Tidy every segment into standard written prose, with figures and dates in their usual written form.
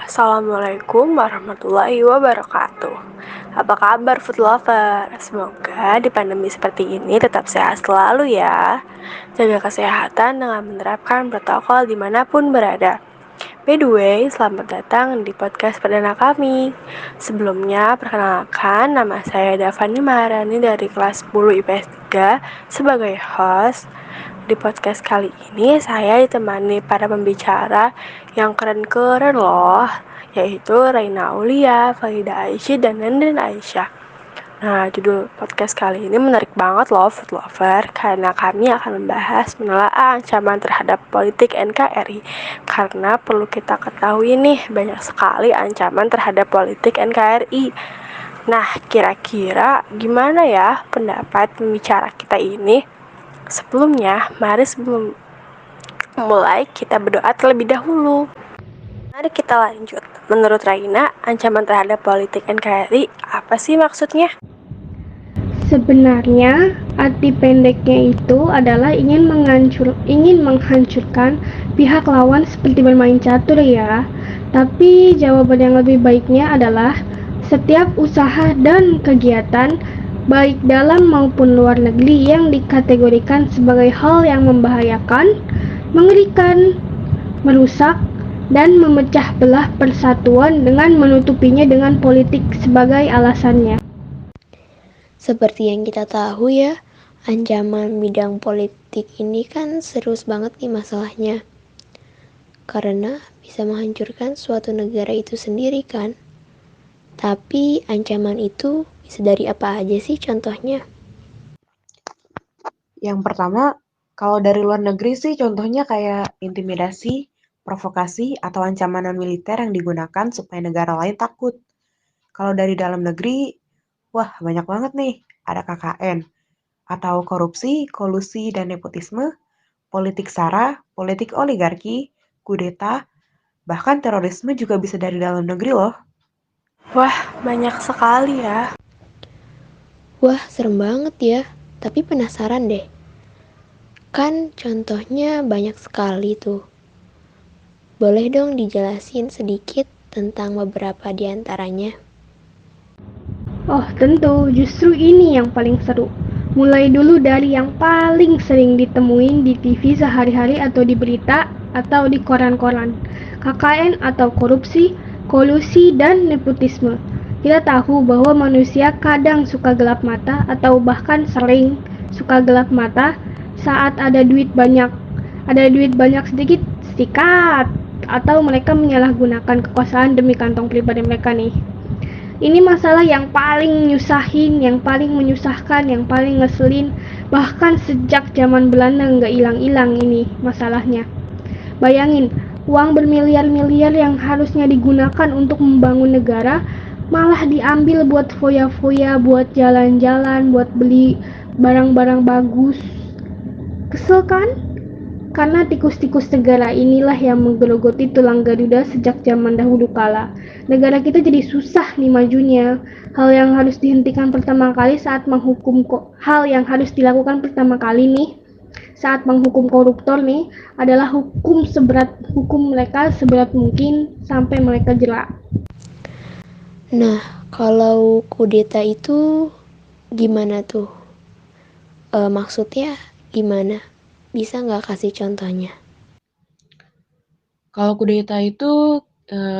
Assalamualaikum warahmatullahi wabarakatuh. Apa kabar food lover? Semoga di pandemi seperti ini tetap sehat selalu ya. Jaga kesehatan dengan menerapkan protokol dimanapun berada. By the way, selamat datang di podcast perdana kami. Sebelumnya, perkenalkan nama saya Davani Maharani dari kelas 10 IPS 3 sebagai host. Di podcast kali ini saya ditemani para pembicara yang keren-keren loh, yaitu Raina Aulia, Farida Aisyah, dan Nandrin Aisyah. Nah, judul podcast kali ini menarik banget loh food lover, karena kami akan membahas menelaah ancaman terhadap politik NKRI. Karena perlu kita ketahui nih, banyak sekali ancaman terhadap politik NKRI. Nah, kira-kira gimana ya pendapat pembicara kita ini? Sebelumnya, mari sebelum mulai kita berdoa terlebih dahulu. Mari kita lanjut. Menurut Raina, ancaman terhadap politik NKRI apa sih maksudnya? Sebenarnya, arti pendeknya itu adalah ingin menghancurkan pihak lawan seperti bermain catur ya. Tapi jawaban yang lebih baiknya adalah setiap usaha dan kegiatan baik dalam maupun luar negeri yang dikategorikan sebagai hal yang membahayakan, mengerikan, merusak, dan memecah belah persatuan dengan menutupinya dengan politik sebagai alasannya. Seperti yang kita tahu ya, ancaman bidang politik ini kan serius banget nih masalahnya. Karena bisa menghancurkan suatu negara itu sendiri kan. Tapi ancaman itu bisa dari apa aja sih contohnya? Yang pertama, kalau dari luar negeri sih contohnya kayak intimidasi, provokasi, atau ancaman militer yang digunakan supaya negara lain takut. Kalau dari dalam negeri, wah banyak banget nih. Ada KKN, atau korupsi, kolusi, dan nepotisme, politik sara, politik oligarki, kudeta, bahkan terorisme juga bisa dari dalam negeri loh. Wah, banyak sekali ya. Wah, serem banget ya. Tapi penasaran deh. Kan contohnya banyak sekali tuh. Boleh dong dijelasin sedikit tentang beberapa di antaranya? Oh, tentu, justru ini yang paling seru. Mulai dulu dari yang paling sering ditemuin di TV sehari-hari atau di berita atau di koran-koran. KKN atau korupsi, kolusi, dan nepotisme. Kita tahu bahwa manusia kadang suka gelap mata atau bahkan sering suka gelap mata saat ada duit banyak. Ada duit banyak sedikit, sikat. Atau mereka menyalahgunakan kekuasaan demi kantong pribadi mereka nih. Ini masalah yang paling nyusahin, yang paling menyusahkan, yang paling ngeselin. Bahkan sejak zaman Belanda nggak hilang-hilang ini masalahnya. Bayangin, uang bermiliar-miliar yang harusnya digunakan untuk membangun negara malah diambil buat foya-foya, buat jalan-jalan, buat beli barang-barang bagus. Kesel kan? Karena tikus-tikus negara inilah yang menggerogoti tulang Garuda sejak zaman dahulu kala. Negara kita jadi susah nih majunya. Hal yang harus dilakukan pertama kali saat menghukum koruptor nih adalah hukum mereka seberat mungkin sampai mereka jera. Nah, kalau kudeta itu gimana tuh? Maksudnya gimana? Bisa nggak kasih contohnya? Kalau kudeta itu,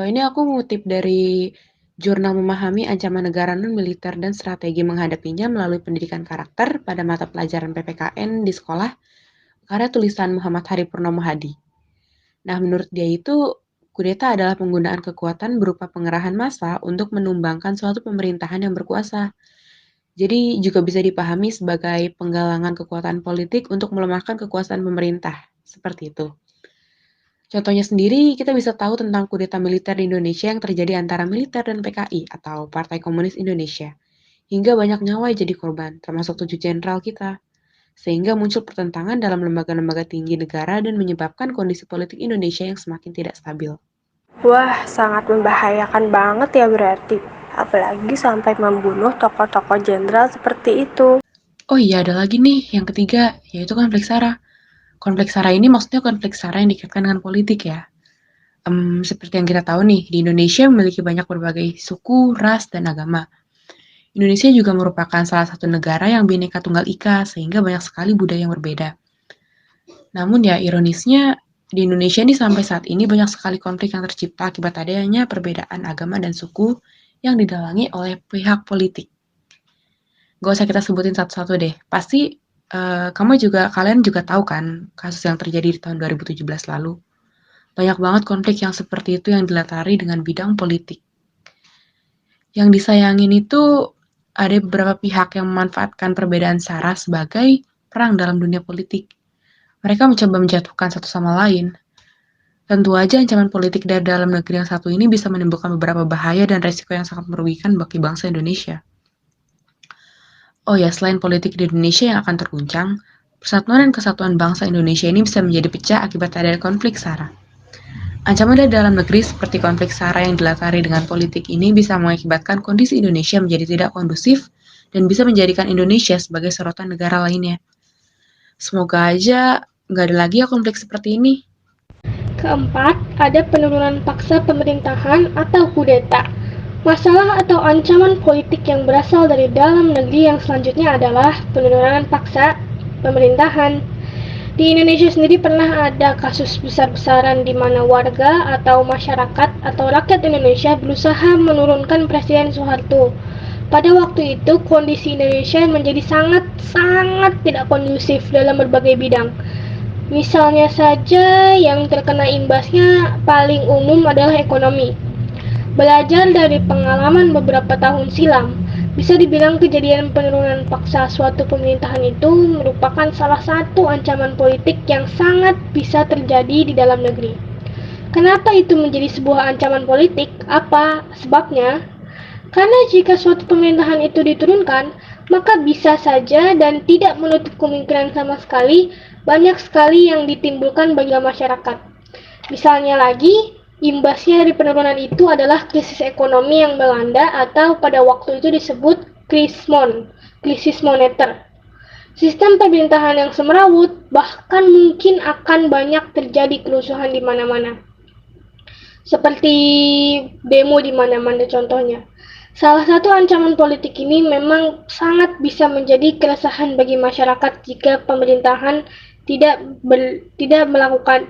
ini aku ngutip dari Jurnal Memahami Ancaman Negara Non-Militer dan Strategi Menghadapinya Melalui Pendidikan Karakter pada mata pelajaran PPKN di sekolah, karya tulisan Muhammad Hari Purnomo Hadi. Nah, menurut dia itu, kudeta adalah penggunaan kekuatan berupa pengerahan massa untuk menumbangkan suatu pemerintahan yang berkuasa. Jadi juga bisa dipahami sebagai penggalangan kekuatan politik untuk melemahkan kekuasaan pemerintah, seperti itu. Contohnya sendiri, kita bisa tahu tentang kudeta militer di Indonesia yang terjadi antara militer dan PKI atau Partai Komunis Indonesia. Hingga banyak nyawa jadi korban, termasuk 7 jenderal kita. Sehingga muncul pertentangan dalam lembaga-lembaga tinggi negara dan menyebabkan kondisi politik Indonesia yang semakin tidak stabil. Wah, sangat membahayakan banget ya berarti. Apalagi sampai membunuh tokoh-tokoh jenderal seperti itu. Oh iya, ada lagi nih, yang ketiga, yaitu konflik SARA. Konflik SARA ini maksudnya konflik SARA yang dikaitkan dengan politik ya. Seperti yang kita tahu nih, di Indonesia memiliki banyak berbagai suku, ras, dan agama. Indonesia juga merupakan salah satu negara yang Bhinneka Tunggal Ika, sehingga banyak sekali budaya yang berbeda. Namun ya ironisnya, di Indonesia ini sampai saat ini banyak sekali konflik yang tercipta akibat adanya perbedaan agama dan suku yang didalangi oleh pihak politik. Gak usah kita sebutin satu-satu deh. Pasti kalian juga tahu kan kasus yang terjadi di tahun 2017 lalu. Banyak banget konflik yang seperti itu yang dilatari dengan bidang politik. Yang disayangin itu ada beberapa pihak yang memanfaatkan perbedaan sara sebagai perang dalam dunia politik. Mereka mencoba menjatuhkan satu sama lain. Tentu aja ancaman politik dari dalam negeri yang satu ini bisa menimbulkan beberapa bahaya dan resiko yang sangat merugikan bagi bangsa Indonesia. Oh ya, selain politik di Indonesia yang akan terguncang, persatuan dan kesatuan bangsa Indonesia ini bisa menjadi pecah akibat adanya konflik sara. Ancaman dari dalam negeri seperti konflik sara yang dilatari dengan politik ini bisa mengakibatkan kondisi Indonesia menjadi tidak kondusif dan bisa menjadikan Indonesia sebagai sorotan negara lainnya. Semoga aja nggak ada lagi ya konflik seperti ini. Keempat, ada penurunan paksa pemerintahan atau kudeta. Masalah atau ancaman politik yang berasal dari dalam negeri yang selanjutnya adalah penurunan paksa pemerintahan. Di Indonesia sendiri pernah ada kasus besar-besaran di mana warga atau masyarakat atau rakyat Indonesia berusaha menurunkan Presiden Soeharto. Pada waktu itu, kondisi Indonesia menjadi sangat tidak kondusif dalam berbagai bidang. Misalnya saja yang terkena imbasnya paling umum adalah ekonomi. Belajar dari pengalaman beberapa tahun silam, bisa dibilang kejadian penurunan paksa suatu pemerintahan itu merupakan salah satu ancaman politik yang sangat bisa terjadi di dalam negeri. Kenapa itu menjadi sebuah ancaman politik? Apa sebabnya? Karena jika suatu pemerintahan itu diturunkan, maka bisa saja dan tidak menutup kemungkinan sama sekali banyak sekali yang ditimbulkan bagi masyarakat. Misalnya lagi, imbasnya dari penurunan itu adalah krisis ekonomi yang melanda atau pada waktu itu disebut krisis moneter. Sistem pemerintahan yang semerawut, bahkan mungkin akan banyak terjadi kerusuhan di mana-mana. Seperti demo di mana-mana contohnya. Salah satu ancaman politik ini memang sangat bisa menjadi keresahan bagi masyarakat jika pemerintahan tidak melakukan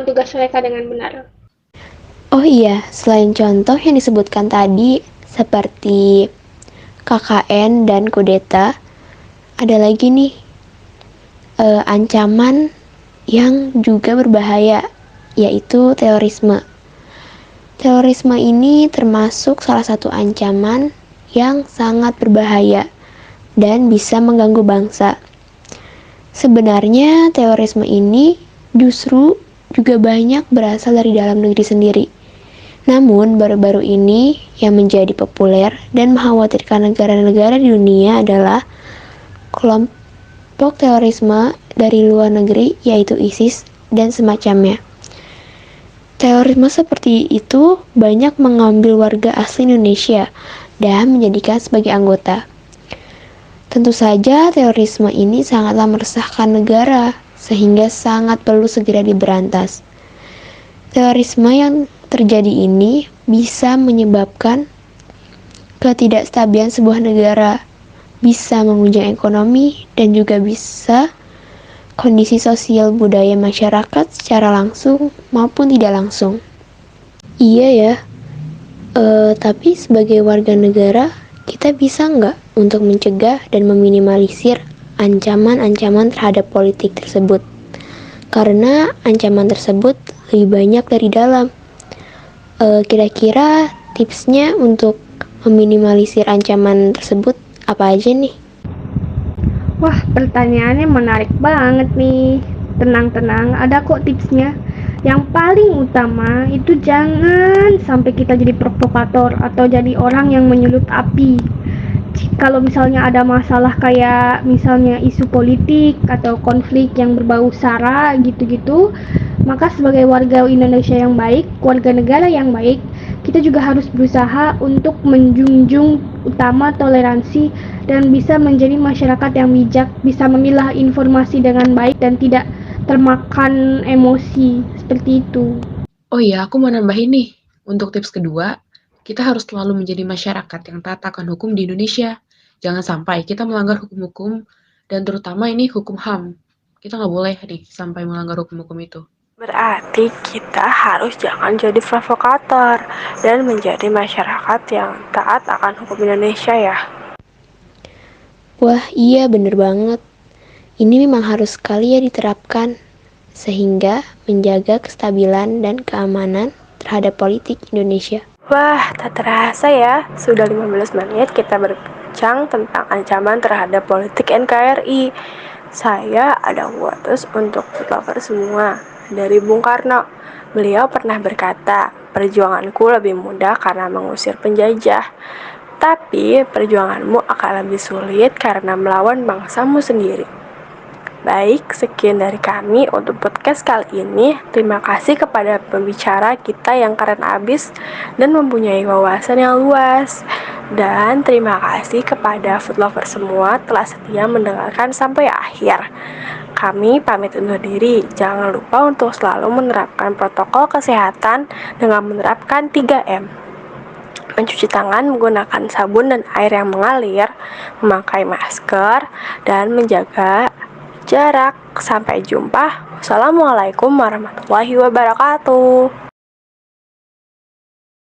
tugas mereka dengan benar. Oh iya, selain contoh yang disebutkan tadi seperti KKN dan kudeta, ada lagi nih ancaman yang juga berbahaya, yaitu terorisme. Terorisme ini termasuk salah satu ancaman yang sangat berbahaya dan bisa mengganggu bangsa. Sebenarnya terorisme ini justru juga banyak berasal dari dalam negeri sendiri. Namun baru-baru ini yang menjadi populer dan mengkhawatirkan negara-negara di dunia adalah kelompok terorisme dari luar negeri, yaitu ISIS dan semacamnya. Terorisme seperti itu banyak mengambil warga asli Indonesia dan menjadikan sebagai anggota. Tentu saja terorisme ini sangatlah meresahkan negara, sehingga sangat perlu segera diberantas. Terorisme yang terjadi ini bisa menyebabkan ketidakstabilan sebuah negara, bisa mengunjang ekonomi, dan juga bisa kondisi sosial budaya masyarakat secara langsung maupun tidak langsung. Iya ya, tapi sebagai warga negara, kita bisa nggak untuk mencegah dan meminimalisir ancaman-ancaman terhadap politik tersebut? Karena ancaman tersebut lebih banyak dari dalam. Kira-kira tipsnya untuk meminimalisir ancaman tersebut apa aja nih? Wah, pertanyaannya menarik banget nih. Tenang, ada kok tipsnya. Yang paling utama itu jangan sampai kita jadi provokator atau jadi orang yang menyulut api. Kalau misalnya ada masalah kayak misalnya isu politik atau konflik yang berbau sara gitu-gitu, maka sebagai warga Indonesia yang baik, warga negara yang baik, kita juga harus berusaha untuk menjunjung utama toleransi dan bisa menjadi masyarakat yang bijak, bisa memilah informasi dengan baik dan tidak termakan emosi, seperti itu. Oh iya, aku mau nambahin nih. Untuk tips kedua, kita harus selalu menjadi masyarakat yang taat akan hukum di Indonesia. Jangan sampai kita melanggar hukum-hukum, dan terutama ini hukum HAM. Kita nggak boleh nih sampai melanggar hukum-hukum itu. Berarti kita harus jangan jadi provokator dan menjadi masyarakat yang taat akan hukum Indonesia ya. Wah, iya bener banget. Ini memang harus sekali ya diterapkan, sehingga menjaga kestabilan dan keamanan terhadap politik Indonesia. Wah, tak terasa ya, sudah 15 menit kita berbincang tentang ancaman terhadap politik NKRI. Saya ada quotes untuk food lover semua, dari Bung Karno. Beliau pernah berkata, perjuanganku lebih mudah karena mengusir penjajah. Tapi perjuanganmu akan lebih sulit karena melawan bangsamu sendiri. Baik, sekian dari kami untuk podcast kali ini. Terima kasih kepada pembicara kita yang keren abis dan mempunyai wawasan yang luas. Dan terima kasih kepada food lover semua telah setia mendengarkan sampai akhir. Kami pamit undur diri. Jangan lupa untuk selalu menerapkan protokol kesehatan dengan menerapkan 3M. Mencuci tangan menggunakan sabun dan air yang mengalir, memakai masker, dan menjaga jarak. Sampai jumpa. Wassalamualaikum warahmatullahi wabarakatuh.